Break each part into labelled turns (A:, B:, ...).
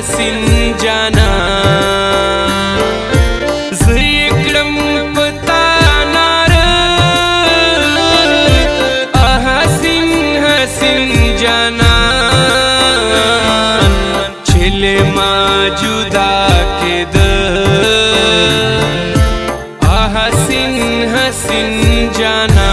A: हसीन जाना ज़िक्रम पता नार हसीन हसीन जाना छिले मौजूदा के हसीन हसीन जाना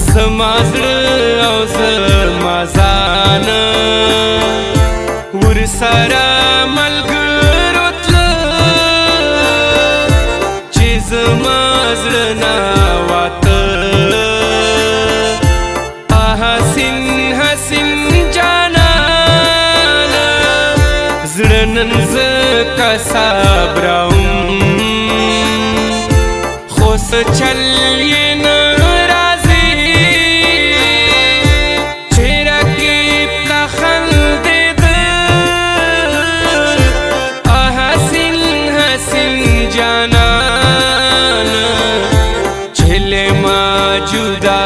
A: समाज़ड़ औ ज़माज़ान उरसरा मलगरोतल चीज़ माज़ड़ नावात हसीन हसीन जाना ज़ड़नन ज़ कसाब्राउम खुश चलिए न जुदा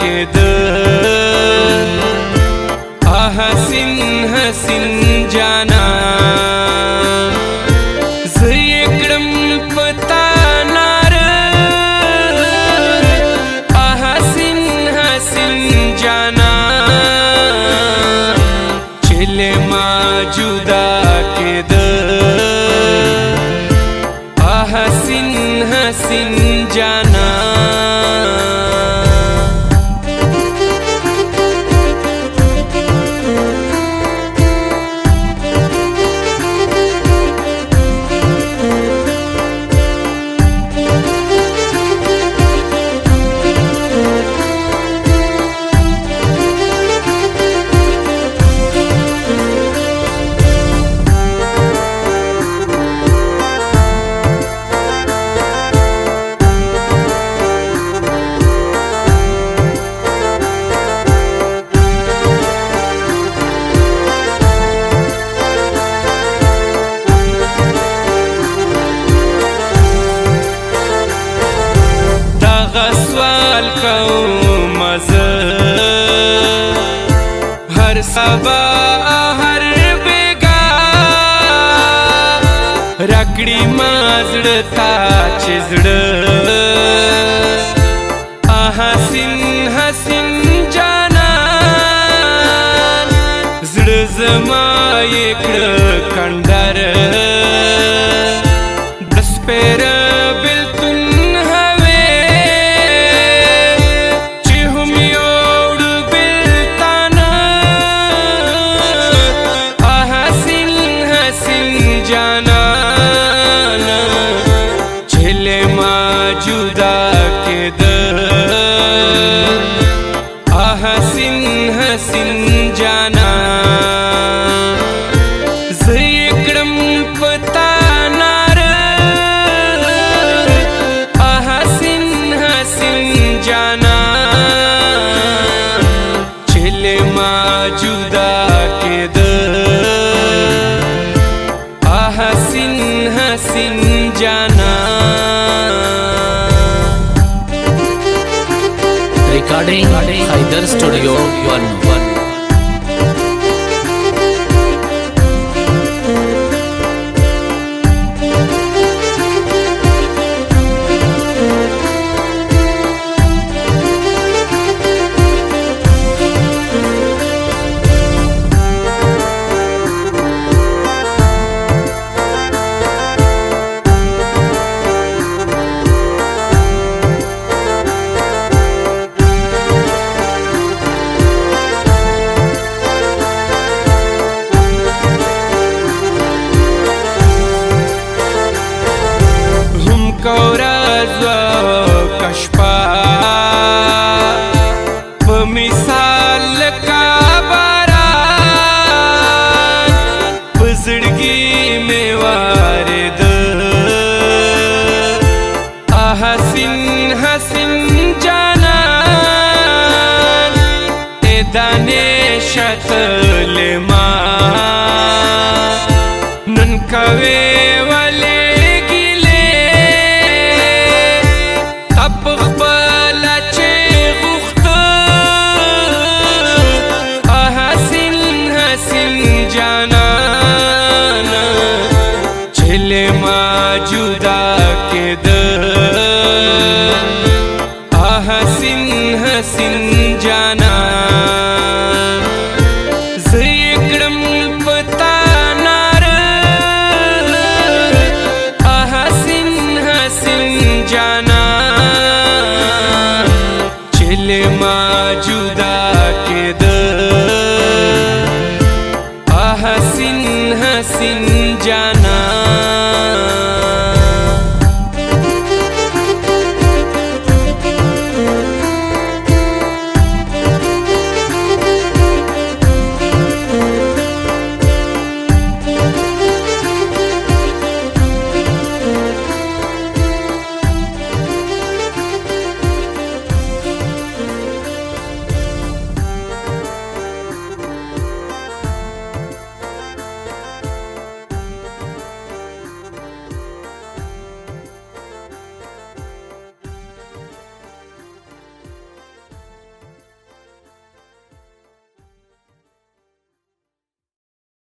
A: के हसीन हसीन जाना ज़िक्रम पता नार हसीन हसीन जाना छिले मौजूदा के हसीन हसीन जाना सवाल कहूँ हर सबा हर बेगा रकड़ी माजड़ता चिजड़ हसीन हसीन जाना जड़ जमाए कंडर दस पेर जुदा के हसीन हसीन जाना ज़िक्रम पता नार हसीन हसीन जाना छिले मौजूदा के हसीन हसीन जाना
B: Recording Haider Studio 1
A: شتل ما نن کوي ولې ګلې تپ خپل چې غوخته حسین حسین جانان چل ما جدا کېد حسین حسین جانان زیکړم پتا نار حسین حسین جانان چل ما جدا کېد حسین حسین جانان